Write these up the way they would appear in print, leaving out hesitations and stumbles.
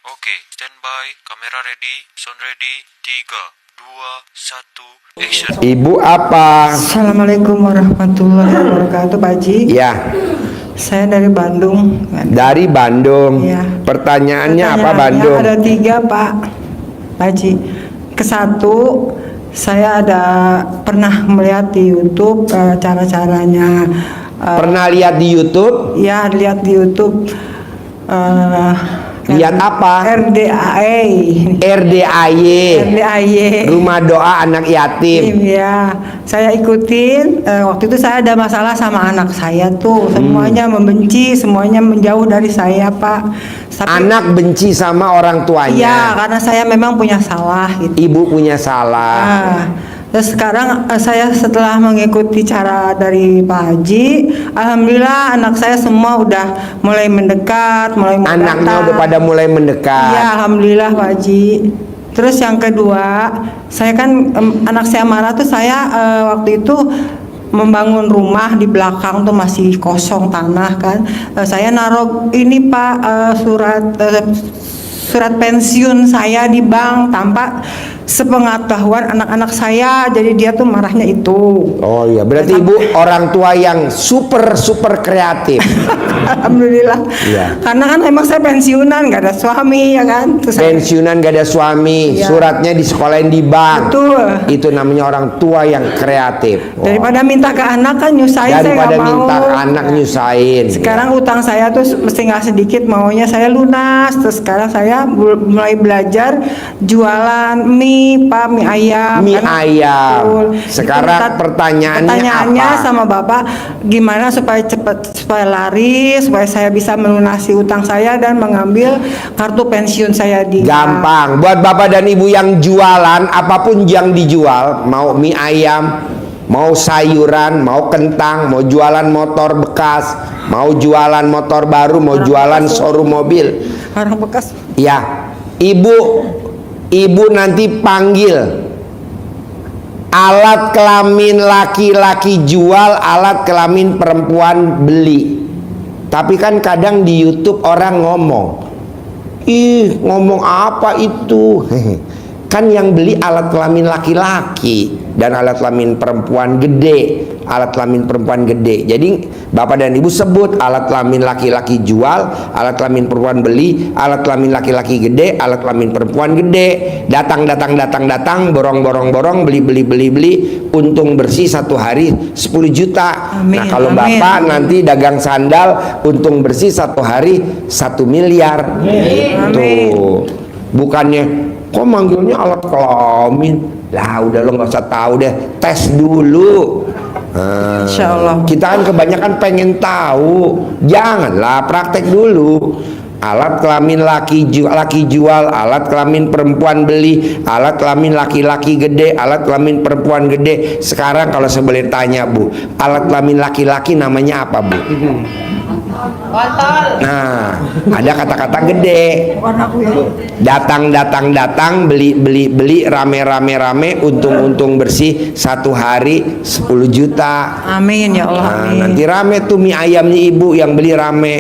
Oke, standby, kamera ready, sound ready, 3, 2, 1, action. Ibu apa? Assalamualaikum warahmatullahi wabarakatuh, Pak Haji. Ya, Saya dari Bandung. dari Bandung. Iya. Pertanyaannya apa Bandung? Ada 3, Pak Haji. Kesatu, saya ada pernah melihat di YouTube cara-caranya. Pernah lihat di YouTube? Ya, lihat di YouTube. Lihat apa? RDAE. RDAY. Rumah Doa Anak Yatim. Ya, saya ikutin. Waktu itu saya ada masalah sama anak saya tuh. Semuanya membenci, semuanya menjauh dari saya, Pak. Anak benci sama orang Iya, tuanya. karena saya memang punya salah gitu. Ibu punya salah. Nah, terus sekarang saya setelah mengikuti cara dari Pak Haji, alhamdulillah anak saya semua udah mulai mendekat, mulai mau Anaknya datang. udah pada mulai mendekat. Iya, alhamdulillah Pak Haji. Terus yang kedua, saya kan anak saya marah tuh saya waktu itu membangun rumah di belakang tuh masih kosong tanah kan. Saya naruh ini Pak surat pensiun saya di bank tanpa sepengetahuan anak-anak saya, jadi dia tuh marahnya itu. Oh iya, berarti ibu orang tua yang super kreatif. Alhamdulillah. Iya. Karena kan emang saya pensiunan, gak ada suami ya kan. Terus Pensiunan gak ada suami, Iya. suratnya disekolahin di bank. Betul. Itu namanya orang tua yang kreatif. Wah. Daripada minta ke anak kan nyusahin, saya Daripada nggak mau. minta anak nyusahin. Sekarang utang saya tuh mesti nggak sedikit, maunya saya lunas. Terus sekarang saya mulai belajar jualan mie, Pak, mie ayam. Mie Karena- ayam. Betul. Sekarang Itu pertanyaannya apa? sama Bapak, gimana supaya cepat, supaya laris, supaya saya bisa melunasi utang saya dan mengambil kartu pensiun saya di Gampang. Buat bapak dan ibu yang jualan, apapun yang dijual, mau mie ayam, mau sayuran, mau kentang, mau jualan motor bekas, mau jualan motor baru, mau jualan showroom mobil. orang bekas. Ya, ibu nanti panggil alat kelamin laki-laki jual, alat kelamin perempuan beli. Tapi kan kadang di YouTube orang ngomong, ih ngomong apa itu? Kan yang beli alat kelamin laki-laki dan alat kelamin perempuan gede, alat kelamin perempuan gede. Jadi bapak dan ibu sebut alat kelamin laki-laki jual, alat kelamin perempuan beli, alat kelamin laki-laki gede, alat kelamin perempuan gede. Datang, borong, beli, untung bersih satu hari 10 juta. Amin, Nah kalau amin. bapak nanti dagang sandal, untung bersih satu hari 1 miliar. Amin. Tuh, bukannya kok manggilnya alat kelamin? Lah udah lo nggak usah tahu deh, tes dulu. Insya Allah. Kita kan kebanyakan pengen tahu, janganlah praktek dulu. Alat kelamin laki jual, alat kelamin perempuan beli, alat kelamin laki-laki gede, alat kelamin perempuan gede. Sekarang kalau saya boleh tanya Bu, alat kelamin laki-laki namanya apa Bu? Nah, ada kata-kata gede. Datang, beli, rame, untung bersih satu hari 10 juta. Amin ya Allah. Nah, Amin. nanti rame tuh mie ayamnya ibu yang beli rame.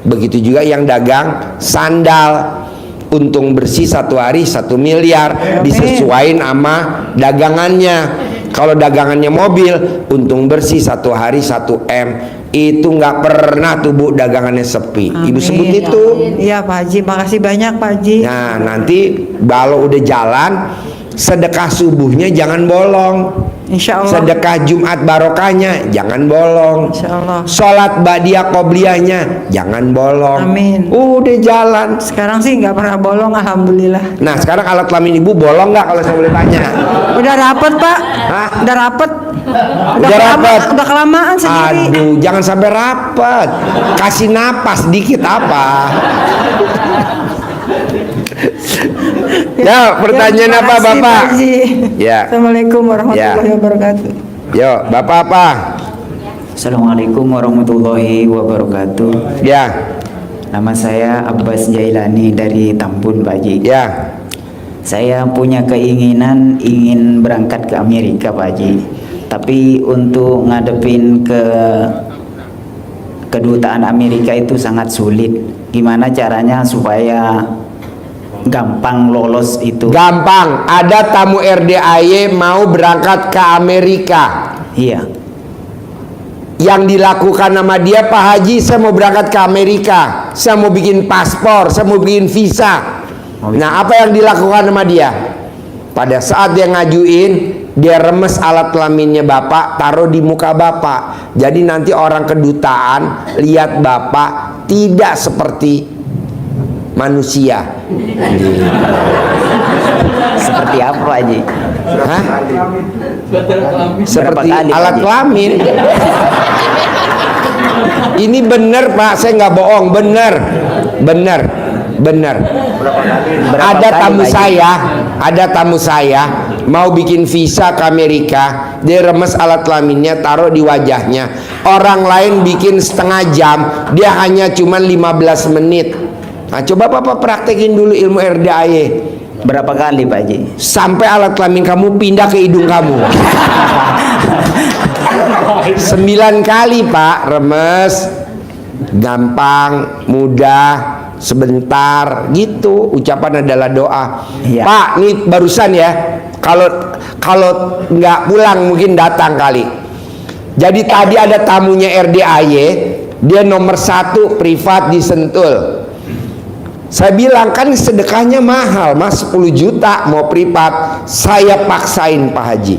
Begitu juga yang dagang sandal, untung bersih satu hari 1 miliar, disesuaiin sama dagangannya. Kalau dagangannya mobil, untung bersih satu hari 1 M. Itu nggak pernah tuh Bu dagangannya sepi. Ibu sebut Amin. itu. Iya Pak Haji, makasih banyak Pak Haji. Nah nanti kalau udah jalan, sedekah subuhnya jangan bolong. Insya Allah. Sedekah Jumat barokahnya jangan bolong. Insya Allah. Sholat ba'diyah qobliyahnya jangan bolong. Amin. Udah jalan. Sekarang sih nggak pernah bolong, alhamdulillah. Nah sekarang alat kelamin ibu bolong nggak kalau saya boleh tanya? Udah rapet Pak. Hah? Udah rapet. Udah rapet. Udah kelamaan sendiri. Aduh, jangan sampai rapet. Kasih napas dikit apa? Ya, pertanyaan Ya, apa terima kasih, Bapak? Pak Haji. Ya. Assalamualaikum warahmatullahi Ya. wabarakatuh. Yo, Bapak apa? Assalamualaikum warahmatullahi wabarakatuh. Ya, Nama saya Abbas Jailani dari Tambun, Pak Haji. ya. Saya punya keinginan ingin berangkat ke Amerika, Pak Haji. Tapi untuk ngadepin ke kedutaan Amerika itu sangat sulit. Gimana caranya supaya gampang lolos itu. Gampang, ada tamu RDAY mau berangkat ke Amerika. Iya. Yang dilakukan sama dia, Pak Haji, saya mau berangkat ke Amerika, saya mau bikin paspor, saya mau bikin visa. Nah, apa yang dilakukan sama dia? Pada saat dia ngajuin, dia remes alat kelaminnya bapak, taruh di muka bapak. Jadi nanti orang kedutaan lihat bapak tidak seperti manusia. Seperti apa Pak Haji? Hah? Seperti kali, Pak alat Haji? kelamin. Ini bener Pak, saya nggak bohong, bener. Ada kali, tamu Pak Haji? ada tamu saya mau bikin visa ke Amerika, dia remes alat kelaminnya, taruh di wajahnya. Orang lain bikin setengah jam, dia hanya cuman 15 menit. Nah, coba Bapak praktekin dulu ilmu RDAY. Berapa kali Pak Haji? Sampai alat kelamin kamu pindah ke hidung kamu. 9 kali Pak, remes, gampang, mudah, sebentar, gitu. Ucapan adalah doa. Iya. Pak, nih barusan ya. Kalau nggak pulang mungkin datang kali. Jadi tadi ada tamunya RDAY, dia nomor 1 privat di Sentul. Saya bilang kan sedekahnya mahal mas, 10 juta mau privat. Saya paksain Pak Haji.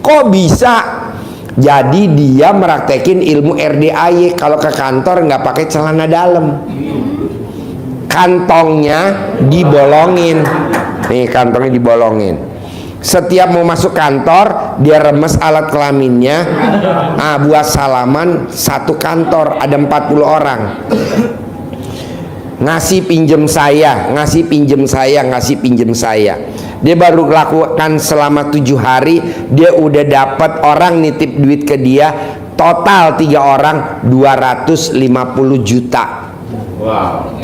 Kok bisa? Jadi dia meraktekin ilmu RDAY. Kalau ke kantor nggak pakai celana dalam, kantongnya dibolongin. Nih kantongnya dibolongin. Setiap mau masuk kantor dia remes alat kelaminnya. Nah, buat salaman satu kantor ada 40 orang. Ngasih pinjem saya. Dia baru lakukan selama 7 hari, dia udah dapat orang nitip duit ke dia, total 3 orang 250 juta. Wow.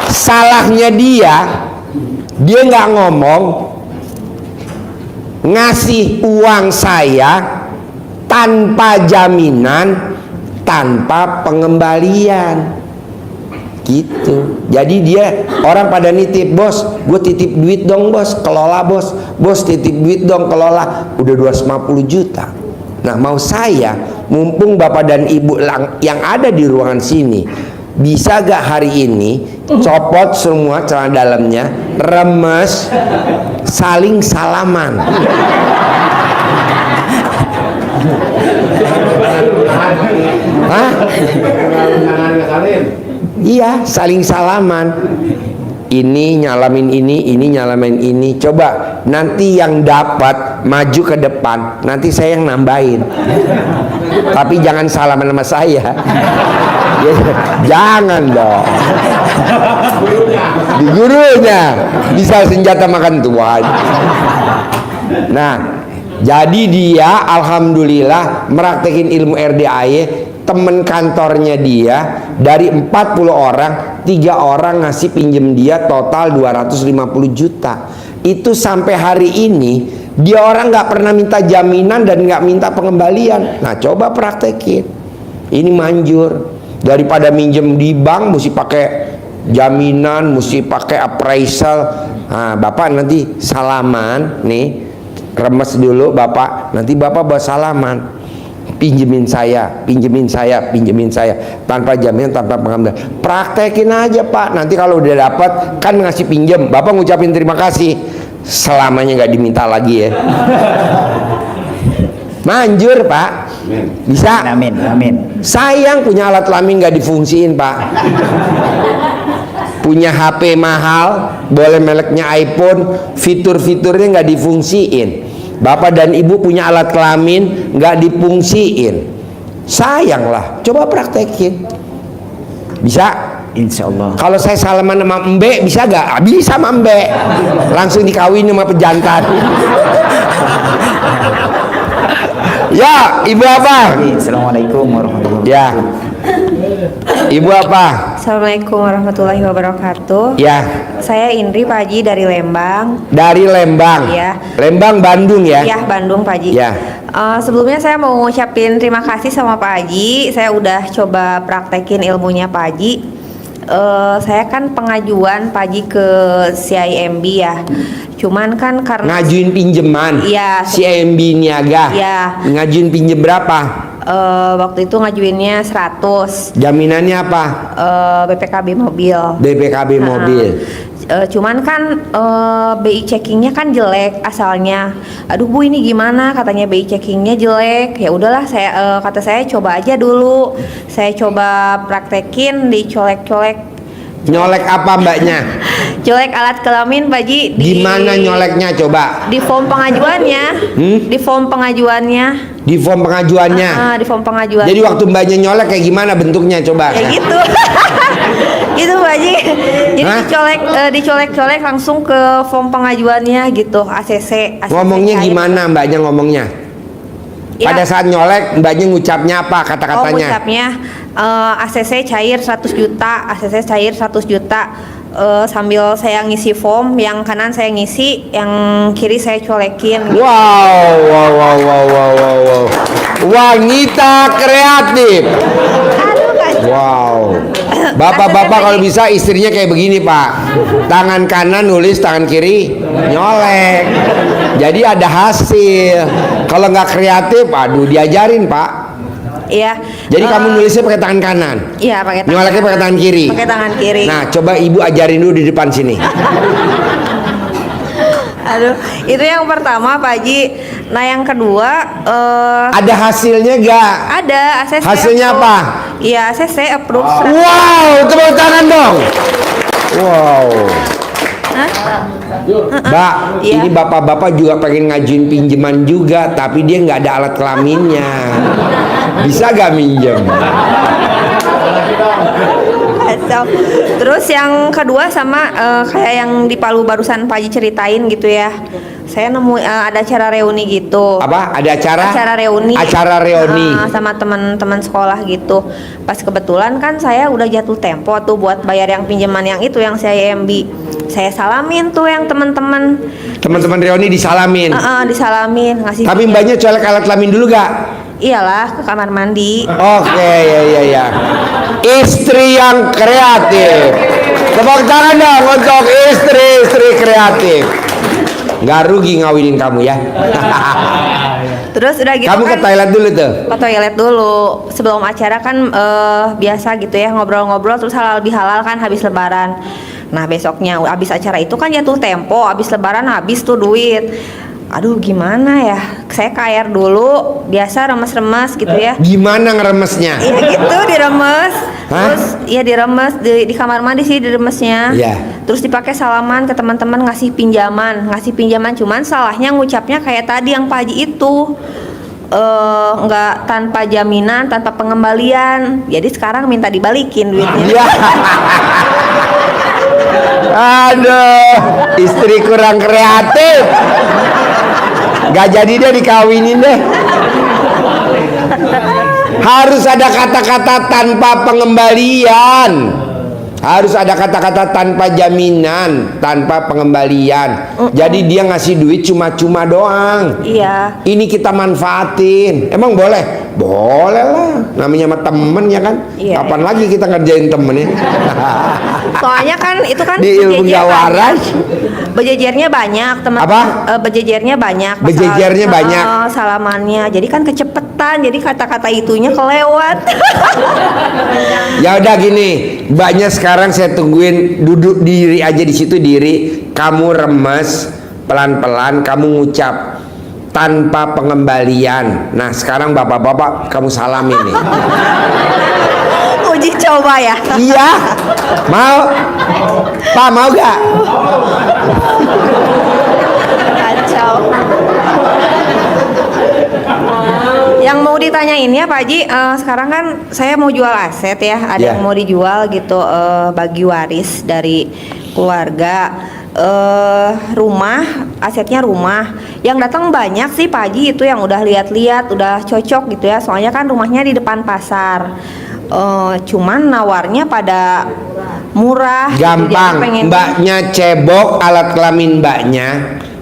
Salahnya dia nggak ngomong, ngasih uang saya tanpa jaminan, tanpa pengembalian gitu. Jadi dia orang pada nitip, bos, gue titip duit dong bos, kelola bos, titip duit dong kelola, udah 250 juta. Nah mau saya, mumpung bapak dan ibu yang ada di ruangan sini, bisa gak hari ini copot semua celana dalamnya, remes, saling salaman. Hah? Iya, saling salaman. Ini nyalamin ini nyalamin ini. Coba nanti yang dapat maju ke depan, nanti saya yang nambahin. Tapi jangan salaman sama saya. Ya, jangan dong. Di gurunya bisa senjata makan tuan. Nah, jadi dia alhamdulillah meraktekin ilmu RDAY. Temen kantornya dia dari 40 orang 3 orang ngasih pinjem dia total 250 juta. Itu sampai hari ini dia orang nggak pernah minta jaminan dan nggak minta pengembalian. Nah coba praktekin, ini manjur. Daripada minjem di bank mesti pakai jaminan, mesti pakai appraisal. Nah bapak nanti salaman nih, remes dulu bapak, nanti bapak bawa salaman, pinjemin saya tanpa jaminan, tanpa pengembalian. Praktekin aja pak, nanti kalau udah dapat kan ngasih pinjem, bapak ngucapin terima kasih, selamanya nggak diminta lagi ya. Manjur pak, bisa. Amin. Sayang punya alat kelamin nggak difungsiin pak. Punya HP mahal, boleh mereknya iPhone, fitur-fiturnya nggak difungsiin. Bapak dan ibu punya alat kelamin nggak difungsiin, sayang lah. Coba praktekin, bisa. Insya Allah. Kalau saya salaman sama Mbe bisa gak? Bisa sama Mbe, langsung dikawin sama pejantan. Ya, ibu apa? Assalamualaikum warahmatullahi wabarakatuh. Ya, ibu apa? Assalamualaikum warahmatullahi wabarakatuh. Ya, Saya Indri Pak Haji dari Lembang. dari Lembang. Iya. Lembang, Bandung ya? Ya, Bandung Pak Haji. Ya. Sebelumnya saya mau ngucapin terima kasih sama Pak Haji. Saya udah coba praktekin ilmunya Pak Haji. saya kan pengajuan Pak Haji ke CIMB ya. Cuman kan karena Ngajuin pinjaman. Iya. CIMB Niaga. Iya. Ngajuin pinjem berapa? Waktu itu ngajuinnya 100. Jaminannya apa? BPKB mobil. BPKB mobil. Cuman kan BI checkingnya kan jelek asalnya. Aduh Bu, ini gimana? Katanya BI checkingnya jelek. Ya udahlah, kata saya coba aja dulu. Saya coba praktekin, dicolek-colek. Nyolek apa mbaknya? Colek alat kelamin Pak Haji. Gimana nyoleknya coba? Di form pengajuannya. Di form pengajuannya. Di form pengajuannya. Di form pengajuan. Jadi waktu mbaknya nyolek kayak gimana bentuknya coba? Kayak gitu. Gitu Pak Haji. Jadi Hah? dicolek-colek langsung ke form pengajuannya gitu, ACC Ngomongnya cair. gimana mbaknya ngomongnya? Ya. Pada saat nyolek mbaknya ngucapnya apa kata-katanya? Ngucapnya ACC cair 100 juta, ACC cair 100 juta. Sambil saya ngisi form, yang kanan saya ngisi, yang kiri saya colekin. Wow. Wanita kreatif. Aduh, kacau. Wow. Bapak-bapak kalau bisa istrinya kayak begini Pak. Tangan kanan nulis, tangan kiri nyolek. Jadi ada hasil. Kalau nggak kreatif, aduh diajarin Pak. Iya. Jadi kamu nulisnya pakai tangan kanan. Iya, pakai tangan. Nyoleknya pakai tangan kiri. Pakai tangan kiri. Nah, coba ibu ajarin dulu di depan sini. Aduh, itu yang pertama Pak Haji. Nah, yang kedua Ada hasilnya gak? ada ACC. Hasilnya approve. apa? Iya, ACC approve. Wow, tepuk tangan dong. Wow. Mbak, Iya. ini bapak-bapak juga pengen ngajuin pinjaman juga, tapi dia nggak ada alat kelaminnya. Bisa gak minjem? Kacau. Terus yang kedua sama kayak yang di Palu barusan Pak Haji ceritain gitu ya. Saya nemu ada acara reuni gitu. Apa? Ada acara? Acara reuni. Acara reuni. Sama teman-teman sekolah gitu. Pas kebetulan kan saya udah jatuh tempo tuh buat bayar yang pinjaman yang itu yang saya MB. Saya salamin tuh yang teman-teman. Teman-teman reuni disalamin. Disalamin ngasih. Tapi mbaknya colek alat kelamin dulu gak? Iyalah, ke kamar mandi. Oke, ya. Istri yang kreatif. Tepuk tangan dong untuk istri kreatif. Nggak rugi ngawinin kamu ya. Terus udah gitu Kamu ke kan, toilet dulu tuh. ke toilet dulu. Sebelum acara kan biasa gitu ya, ngobrol-ngobrol terus halal bihalal kan habis lebaran. Nah, besoknya habis acara itu kan jatuh tempo, habis lebaran habis tuh duit. Aduh, gimana ya? Saya ke air dulu, biasa remes-remes gitu ya. Gimana ngeremesnya? Iya gitu, diremes. Hah? Terus iya diremes di kamar mandi sih diremesnya. Iya. Terus dipakai salaman ke teman-teman, ngasih pinjaman cuman salahnya ngucapnya kayak tadi yang Pak Haji itu. Nggak tanpa jaminan, tanpa pengembalian. Jadi sekarang minta dibalikin duitnya. Iya. Aduh, istri kurang kreatif. Gak jadi deh dikawinin deh. Harus ada kata-kata tanpa pengembalian. Harus ada kata-kata tanpa jaminan, tanpa pengembalian. Jadi dia ngasih duit cuma-cuma doang. Iya. Ini kita manfaatin. Emang boleh? Boleh lah. Namanya sama temen ya kan. Iya, Kapan lagi kita ngerjain temen ya? Soalnya kan itu kan Di ilmu berjejer gak waras. Berjejernya banyak teman. Apa? Berjejernya banyak. Berjejernya banyak. Salamannya. Jadi kan kecepetan. Jadi kata-kata itunya kelewat. Ya udah gini, mbaknya sekarang saya tungguin duduk diri aja di situ diri. Kamu remes pelan-pelan, kamu ngucap tanpa pengembalian. Nah sekarang bapak-bapak kamu salamin nih. Uji coba ya. Iya, mau? Pak mau gak? Kacau. Yang mau ditanyain ya Pak Haji, sekarang kan saya mau jual aset ya, ada Yeah. yang mau dijual gitu, bagi waris dari keluarga. Rumah, asetnya rumah. Yang datang banyak sih Pak Haji itu yang udah lihat-lihat, udah cocok gitu ya. Soalnya kan rumahnya di depan pasar. Cuman nawarnya pada murah. gitu. Jadi Gampang, pengen- mbaknya cebok alat kelamin mbaknya.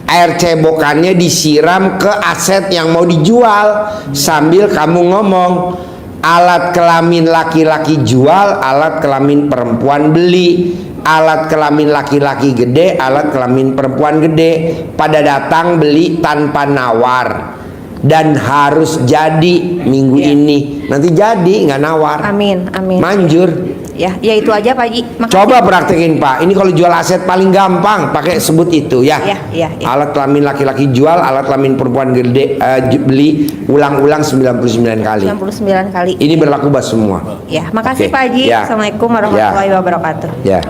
Air cebokannya disiram ke aset yang mau dijual sambil kamu ngomong Alat kelamin laki-laki jual, alat kelamin perempuan beli. Alat kelamin laki-laki gede, alat kelamin perempuan gede. Pada datang beli tanpa nawar. Dan harus jadi minggu ini. Nanti jadi, nggak nawar. Amin, amin. Manjur. Ya itu aja Pak Haji. Makasih. Coba praktekin Pak. Ini kalau jual aset paling gampang pakai sebut itu ya. Ya. Alat kelamin laki-laki jual, alat kelamin perempuan gede beli, ulang-ulang 99 kali. 99 kali. Ini berlaku buat semua. Ya, makasih Oke. Pak Haji. Ya. Assalamualaikum warahmatullahi wabarakatuh. Ya.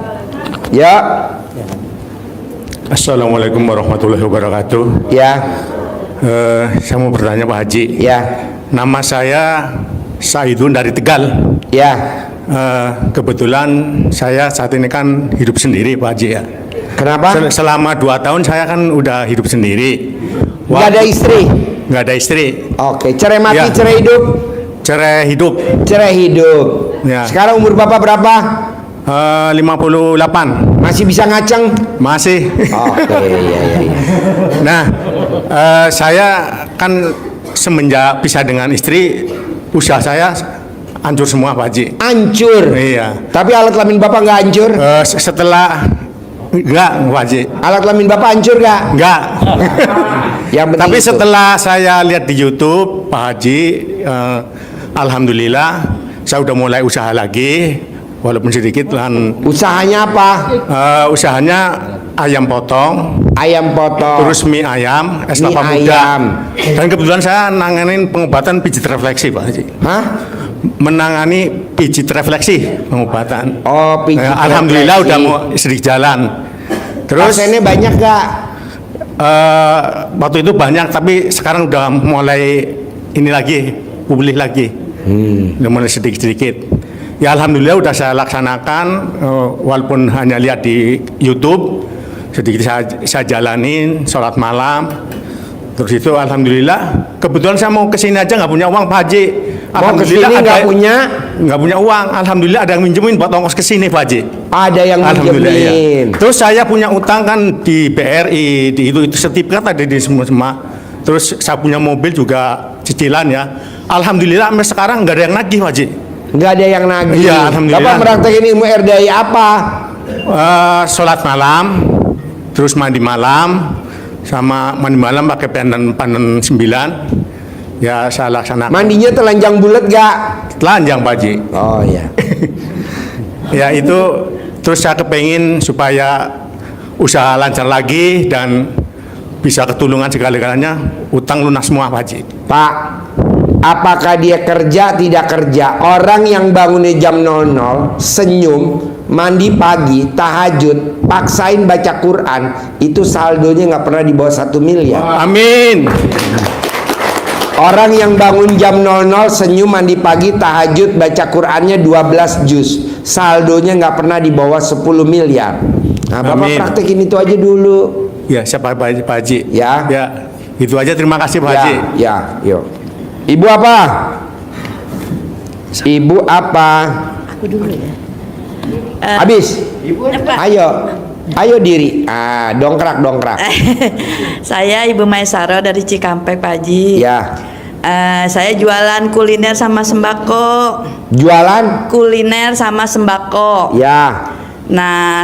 Ya. Assalamualaikum warahmatullahi wabarakatuh. Ya. Saya mau bertanya Pak Haji. Ya. Nama saya Saidun dari Tegal. Ya. Kebetulan saya saat ini kan hidup sendiri Pak Haji ya. Kenapa? Selama 2 tahun saya kan udah hidup sendiri. Nggak ada istri. Nggak ada istri. Oke. Cerai mati, Ya. cerai hidup. Cerai hidup. Cerai hidup. Ya. Sekarang umur Bapak berapa? 58. Masih bisa ngaceng? Masih. Oke, iya. Nah, saya kan semenjak pisah dengan istri, usaha saya hancur semua Pak Haji. Hancur. Iya. Tapi alat kelamin Bapak nggak hancur? Setelah enggak Pak Haji. Alat kelamin Bapak hancur nggak? Enggak. Yang penting Tapi itu. setelah saya lihat di YouTube Pak Haji, alhamdulillah saya udah mulai usaha lagi, walaupun sedikit. Dan Usahanya apa? usahanya ayam potong, Ayam potong. terus mie ayam, es Mie kelapa muda. ayam. Dan kebetulan saya nanganin pengobatan pijit refleksi Pak Haji. Hah? Menangani pijit refleksi pengobatan. Oh, pijit Alhamdulillah refleksi. udah mau sedikit jalan. Terus Pasiennya banyak gak? waktu itu banyak, tapi sekarang udah mulai ini lagi, pulih lagi. Udah mulai sedikit-sedikit. Ya alhamdulillah udah saya laksanakan, walaupun hanya lihat di YouTube, sedikit saya jalanin, sholat malam. Terus itu alhamdulillah, kebetulan saya mau kesini aja nggak punya uang Pak Haji. Mau kesini nggak punya? Nggak punya uang. Alhamdulillah ada yang minjemin buat ongkos kesini Pak Haji. Ada yang Alhamdulillah ya. minjemin. Terus saya punya utang kan di BRI, di itu sertifikat ada di semua. Terus saya punya mobil juga cicilan ya. Alhamdulillah sampai sekarang nggak ada yang nagih Pak Haji. Nggak ada yang nagih. Iya, alhamdulillah. Bapak meraktekin ilmu RDI apa? Sholat malam, terus mandi malam, sama mandi malam pakai pandan 9. Ya saya laksanakan. Mandinya telanjang bulat gak? Telanjang Pak Haji. Oh iya. Ya itu terus saya kepengin supaya usaha lancar lagi dan bisa ketulungan segala-galanya, utang lunas semua Pak Haji. Pak, apakah dia kerja tidak kerja? Orang yang bangunnya jam 00, senyum, mandi pagi, tahajud, paksain baca Quran, itu saldonya nggak pernah di bawah 1 miliar. Amin. Orang yang bangun jam 00, senyum, mandi pagi, tahajud, baca Qurannya 12 juz, saldonya nggak pernah di bawah 10 miliar. Nah, Bapak Amin. praktekin itu aja dulu. Ya siapa Pak Haji? Ya. Ya itu aja, terima kasih Pak Haji. Ya, yuk. Ibu apa? Ibu apa? Aku dulu ya. Habis. Ayo. Ayo diri. Ah, dongkrak. Saya Ibu Maisaro dari Cikampek, Pak Haji. Ya. Saya jualan kuliner sama sembako. Jualan? Kuliner sama sembako. Ya. Nah,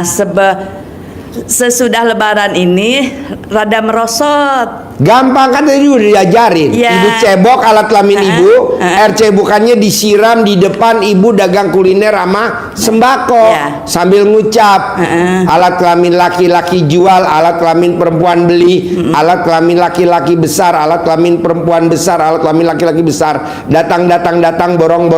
sesudah Lebaran ini rada merosot. Gampang kan tadi udah diajarin. Ya. Ibu cebok alat kelamin ibu, air cebukannya disiram di depan ibu dagang kuliner sama sembako. Ya. Sambil ngucap. Alat kelamin laki-laki jual, alat kelamin perempuan beli, alat kelamin laki-laki besar, alat kelamin perempuan besar, alat kelamin laki-laki besar. Datang, borong,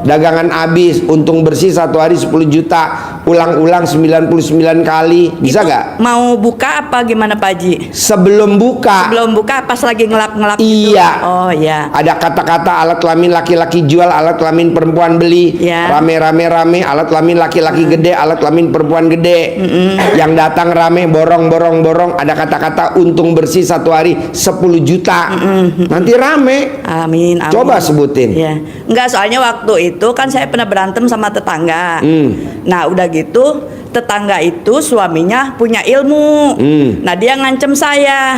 dagangan habis, untung bersih satu hari 10 juta, ulang-ulang 99 kali. Bisa Itu gak? mau buka apa gimana Pak Haji? Sebelum buka. Belum buka pas lagi ngelap-ngelap Iya. gitu. Oh iya. Ada kata-kata alat kelamin laki-laki jual, alat kelamin perempuan beli. Ya. Rame, alat kelamin laki-laki gede, alat kelamin perempuan gede. Yang datang rame, borong. Ada kata-kata untung bersih satu hari 10 juta. Nanti rame. Amin. Coba sebutin. Ya. Enggak, soalnya waktu itu kan saya pernah berantem sama tetangga. Nah, udah gitu tetangga itu suaminya punya ilmu. Nah, dia ngancem saya.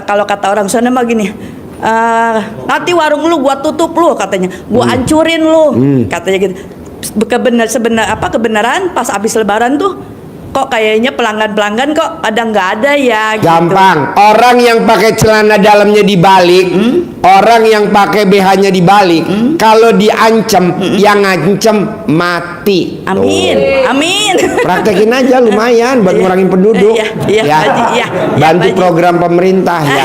Kalau kata orang sana mah gini, nanti warung lu gua tutup lu katanya, gua hancurin lu katanya gitu. Kebenaran pas habis lebaran tuh kok kayaknya pelanggan kok ada nggak ada ya gitu. Gampang, orang yang pakai celana dalamnya dibalik, orang yang pakai BH-nya dibalik, kalau diancam, yang ngancem mati. Amin, amin. Praktekin aja lumayan buat ngurangin penduduk. Iya, Pak Haji, iya. Bantu Pak Haji. program pemerintah ya.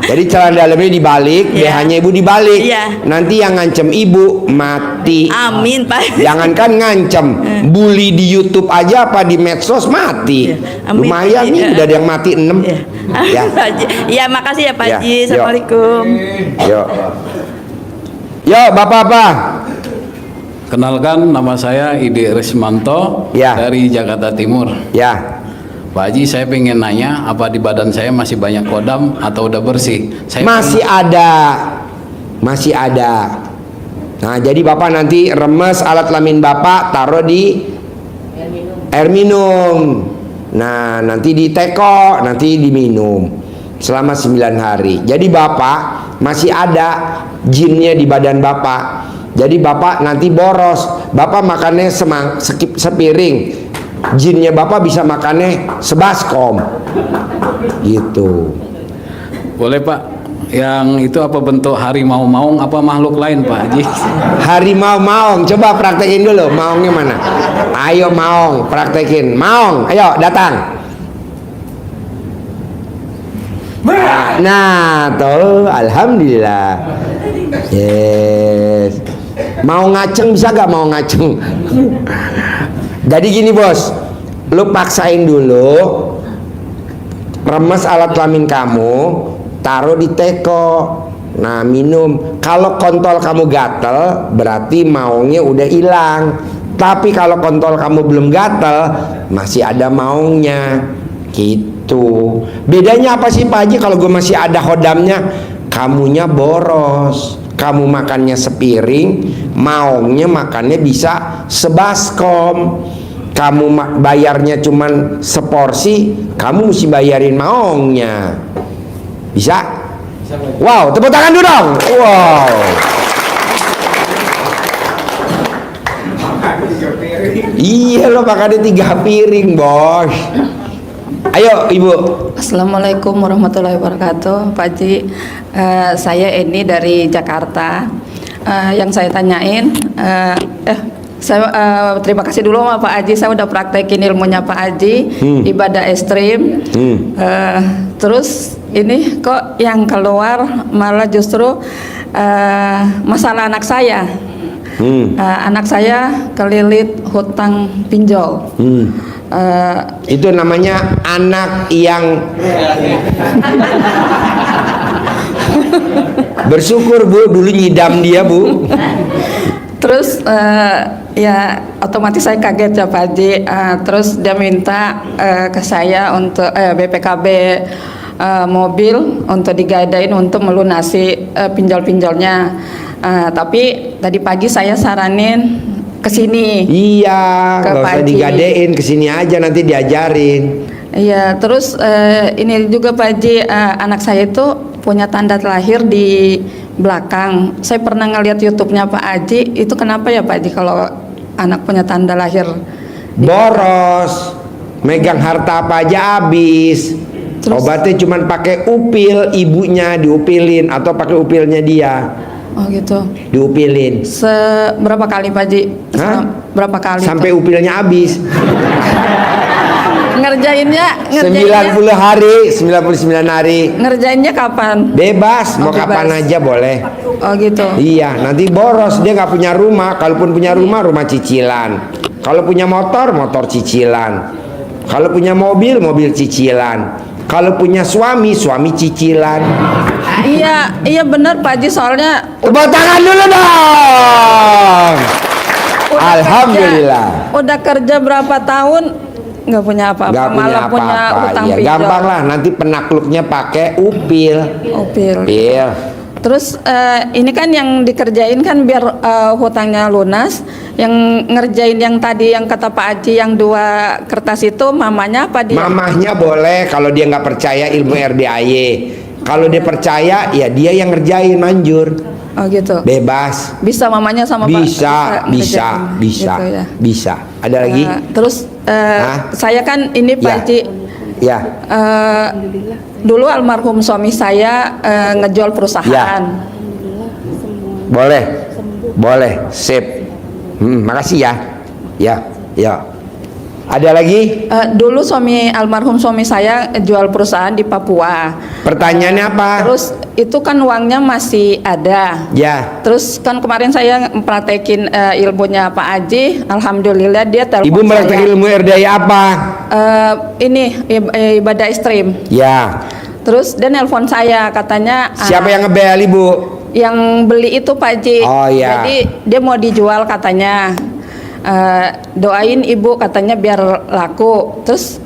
Jadi celana dalamnya dibalik, Iya. BH-nya ibu dibalik. Iya. Nanti yang ngancem ibu mati. Amin, Pak. Jangankan ngancem, bully di YouTube aja apa di medsos mati. Iya. Amin, Lumayan Pak Haji. nih, udah ada yang mati 6. Iya. Ya. Pak Haji. Iya, makasih ya Pak Ya, Haji. yuk. Assalamualaikum. Yo, Bapak apa? Kenalkan, nama saya Ide Rismanto Ya. dari Jakarta Timur. Ya. Pak Haji, saya pengen nanya, apa di badan saya masih banyak kodam atau udah bersih? Saya Masih ada. Masih ada. Nah, jadi Bapak nanti remes alat kelamin Bapak taruh di air minum. Nah, nanti diteko, nanti diminum selama 9 hari. Jadi Bapak masih ada jinnya di badan Bapak. Jadi Bapak nanti boros. Bapak makannya sepiring. Jinnya Bapak bisa makannya sebaskom. Gitu. boleh Pak, yang itu apa bentuk harimau maung apa makhluk lain Pak Haji? Harimau maung, coba praktekin dulu. Maungnya mana? Ayo maung, praktekin. Maung, ayo datang. Nah, tuh, alhamdulillah. Yes. Mau ngaceng bisa gak mau ngaceng? Jadi gini bos, lu paksain dulu, remes alat kelamin kamu, taruh di teko. Nah minum. Kalau kontol kamu gatel, berarti maungnya udah hilang. Tapi kalau kontol kamu belum gatel, masih ada maungnya. Gitu. Bedanya apa sih Pak Haji? Kalau gue masih ada hodamnya, kamunya boros. Kamu makannya sepiring, maungnya makannya bisa sebaskom. Kamu bayarnya cuman seporsi, kamu mesti bayarin maungnya. Bisa? Wow, tepuk tangan dulu dong. Wow. Iya lo makannya 3 piring bos. Ayo ibu. Assalamualaikum warahmatullahi wabarakatuh, Pak Haji. Saya Eni dari Jakarta. Yang saya tanyain, saya terima kasih dulu sama Pak Haji. Saya udah praktekin ilmunya Pak Haji, ibadah ekstrim. Terus ini kok yang keluar malah justru masalah anak saya. Anak saya kelilit hutang pinjol. Itu namanya anak yang bersyukur Bu, dulu nyidam dia Bu. Terus ya otomatis saya kaget ya Pak Haji. Terus dia minta ke saya untuk BPKB mobil untuk digadain untuk melunasi pinjol-pinjolnya. Tapi tadi pagi saya saranin ke sini. Iya, Ke nggak Pak usah Haji. digadein, kesini aja nanti diajarin. Iya, terus ini juga Pak Haji, anak saya itu punya tanda lahir di belakang. Saya pernah ngeliat YouTube-nya Pak Haji, itu kenapa ya Pak Haji kalau anak punya tanda lahir Boros, megang harta apa aja habis. Terus? Obatnya cuman pakai upil, ibunya diupilin atau pakai upilnya dia Oh gitu. diupilin. Berapa kali Pak Haji? Hah? Berapa kali? Sampai tuh? upilnya habis. Ngerjainnya 90 hari, 99 hari. ngerjainnya kapan? Bebas, mau Oh, bebas. kapan aja boleh. Oh gitu. Iya, nanti boros, dia nggak punya rumah. Kalaupun punya rumah, rumah cicilan. Kalau punya motor, motor cicilan. Kalau punya mobil, mobil cicilan. Kalau punya suami, suami cicilan. Iya benar Pak Haji, soalnya Tepuk tangan dulu dong. udah Alhamdulillah. udah kerja berapa tahun nggak punya apa-apa, Nggak punya malah punya apa-apa. utang Ya, pinjol. gampang lah. Nanti penakluknya pakai upil. Upil. Upil. Terus ini kan yang dikerjain kan biar hutangnya lunas. Yang ngerjain yang tadi yang kata Pak Haji yang 2 kertas itu mamanya apa dia? Mamahnya boleh kalau dia nggak percaya ilmu RDAY. Kalau dia percaya, ya dia yang ngerjain, manjur. Oh gitu. Bebas. Bisa mamanya sama Pak? Bisa. ngerjain. Gitu ya. Bisa. Ada lagi? Terus saya kan ini Pak Ya. Haji, Ya. dulu almarhum suami saya ngejual perusahaan. Boleh. Sip. Makasih ya. Ya. Ada lagi? Dulu almarhum suami saya jual perusahaan di Papua. Pertanyaannya apa? Terus itu kan uangnya masih ada. Ya. Terus kan kemarin saya praktekin ilmunya Pak Haji, alhamdulillah dia telepon Ibu praktek saya. ilmu RDI apa? Ini ibadah ekstrim. Ya. Terus dia nelpon saya, katanya Siapa yang ngebel, Ibu? yang beli itu Pak Haji. Oh, iya. Jadi dia mau dijual katanya. Doain ibu katanya biar laku. Terus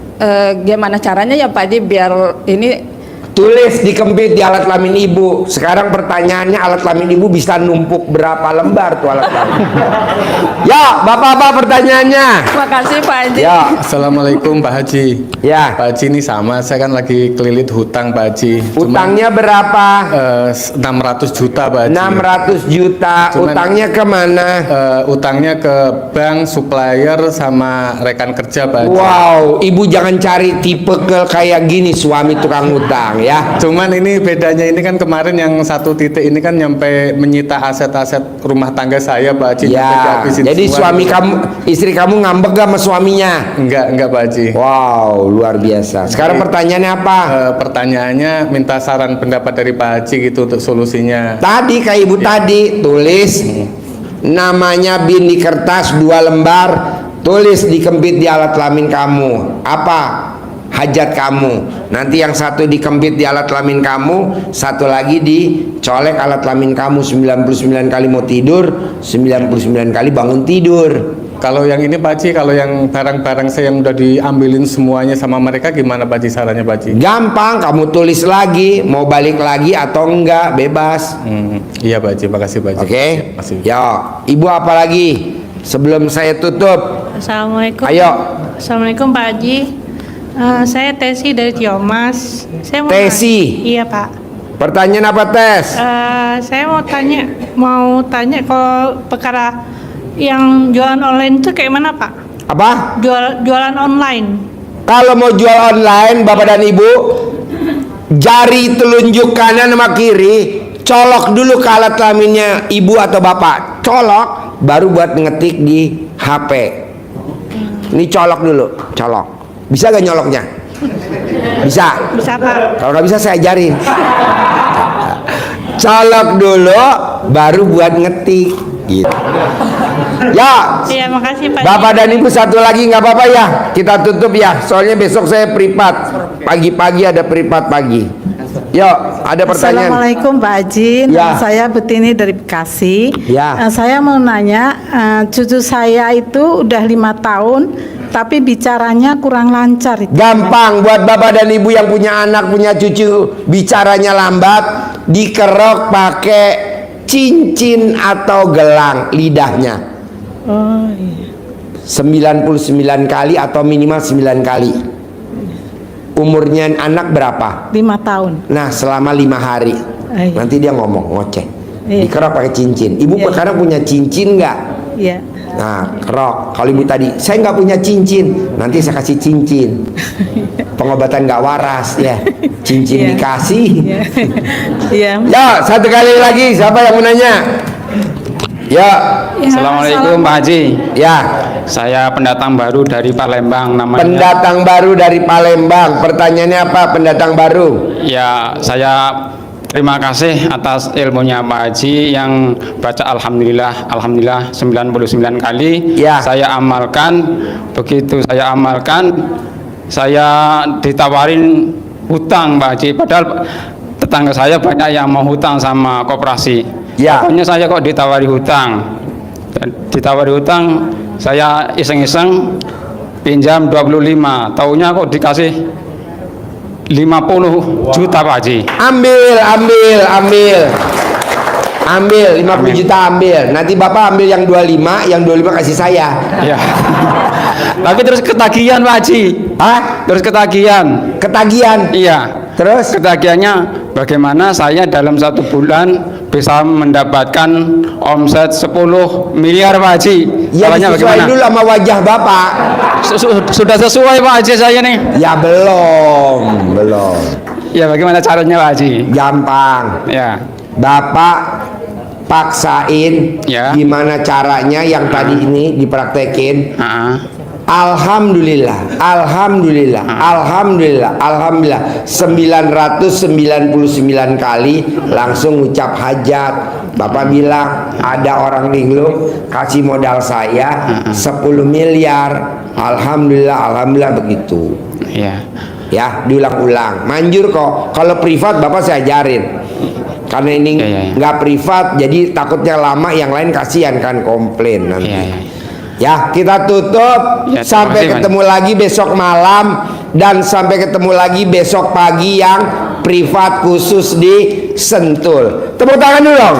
gimana caranya ya Pak Haji biar ini? Tulis dikempit di alat kelamin ibu. Sekarang pertanyaannya, alat kelamin ibu bisa numpuk berapa lembar tuh alat kelamin? Ya, bapak-bapak pertanyaannya. Terima kasih Pak Haji. Ya. Assalamualaikum Pak Haji. Ya. Pak Haji ini sama, saya kan lagi kelilit hutang Pak Haji. Utangnya berapa? 600 juta Pak Haji. 600 juta. Utangnya kemana? Utangnya ke bank, supplier, sama rekan kerja Pak Haji. Wow, ibu jangan cari tipe kayak gini suami tukang utang ya. Cuman ini bedanya, ini kan kemarin yang satu titik ini kan nyampe menyita aset-aset rumah tangga saya Pak Haji. Nyampe Ya. dihabisin Jadi semua. suami kamu, istri kamu ngambek gak sama suaminya? Enggak Pak Haji. Wow, luar biasa. Sekarang pertanyaannya apa? Pertanyaannya minta saran pendapat dari Pak Haji gitu untuk solusinya. Tadi kayak ibu tadi tulis namanya bin di kertas 2 lembar, tulis dikempit di alat kelamin kamu. Apa hajat kamu? Nanti yang satu dikempit di alat kelamin kamu, satu lagi dicolek alat kelamin kamu. 99 kali mau tidur, 99 kali bangun tidur. Kalau yang ini Pak Haji, kalau yang barang-barang saya yang udah diambilin semuanya sama mereka, gimana Pak Haji sarannya Pak Haji? Gampang, kamu tulis lagi, mau balik lagi atau enggak, bebas. Iya Pak Haji, makasih Pak Haji. Oke. Ya, makasih. Ya, ibu apa lagi sebelum saya tutup? Assalamualaikum. Ayo. Assalamualaikum Pak Haji. Saya Tesi dari Ciomas. Saya mau Tesi? Iya Pak. Pertanyaan apa, Tes? Saya mau tanya kalau perkara yang jualan online itu kayak mana Pak? Apa? Jualan online. Kalau mau jual online, Bapak dan Ibu, jari telunjuk kanan sama kiri, colok dulu ke alat kelaminnya Ibu atau Bapak. Colok, baru buat ngetik di HP. Ini colok dulu, colok. Bisa gak nyoloknya? Bisa? Bisa Pak. Kalau nggak bisa saya ajarin. Colok dulu, baru buat ngetik. Gitu. Ya. Iya, makasih Pak. Bapak dan Ibu, satu lagi nggak apa-apa ya. Kita tutup ya. Soalnya besok saya privat. Pagi-pagi ada privat pagi. Yuk, ada pertanyaan. Assalamualaikum Pak Haji. Ya. Nama saya Betini dari Bekasi. Ya. Saya mau nanya, cucu saya itu udah 5 tahun, tapi bicaranya kurang lancar. Gampang buat Bapak dan Ibu yang punya anak, punya cucu bicaranya lambat, dikerok pakai cincin atau gelang lidahnya. Oh iya. 99 kali atau minimal 9 kali. Umurnya anak berapa? 5 tahun. Nah, selama 5 hari. Iya. Nanti dia ngomong, ngoceh. Iya. Dikerok pakai cincin. Ibu Iya. sekarang punya cincin nggak? Iya. Nah, kerok. Kalau ibu tadi, saya nggak punya cincin, nanti saya kasih cincin. Pengobatan nggak waras ya. Cincin Iya. dikasih. Iya. Ya, satu kali lagi, siapa yang mau nanya? Ya. Assalamualaikum Pak Haji. Ya. Saya pendatang baru dari Palembang namanya. Pendatang baru dari Palembang. Pertanyaannya apa, pendatang baru? Ya, saya terima kasih atas ilmunya Pak Haji yang baca alhamdulillah 99 kali. Ya. Saya amalkan. Begitu saya amalkan, saya ditawarin hutang Pak Haji, padahal tetangga saya banyak yang mau hutang sama koperasi. Ya. Pokoknya saya kok ditawari hutang. Ditawari hutang, saya iseng-iseng pinjam 25, taunya kok dikasih 50 juta Pak Haji. Ambil 50 juta ambil. Nanti Bapak ambil yang 25, yang 25 kasih saya. Ya. Tapi terus ketagihan Pak Haji. Hah? Terus ketagihan. Ketagihan? Iya. Terus? Ketagihannya bagaimana saya dalam 1 bulan bisa mendapatkan omset 10 miliar Pak Haji. Ya Caranya disesuaikan dulu sama wajah Bapak. Sudah sesuai Pak Haji saya nih. Ya belum. Ya bagaimana caranya Pak Haji? Gampang. Ya. Bapak paksain Ya. gimana caranya yang tadi ini dipraktekin. Alhamdulillah 999 kali langsung ucap hajat. Bapak bilang ada orang linglung kasih modal saya 10 miliar. Alhamdulillah begitu. Ya, diulang-ulang. Manjur kok. Kalau privat Bapak saya ajarin. Karena ini nggak privat, jadi takutnya lama, yang lain kasihan kan komplain nanti. Ya, kita tutup. Sampai ketemu lagi besok malam, dan sampai ketemu lagi besok pagi yang privat khusus di Sentul. Tepuk tangan dulu dong.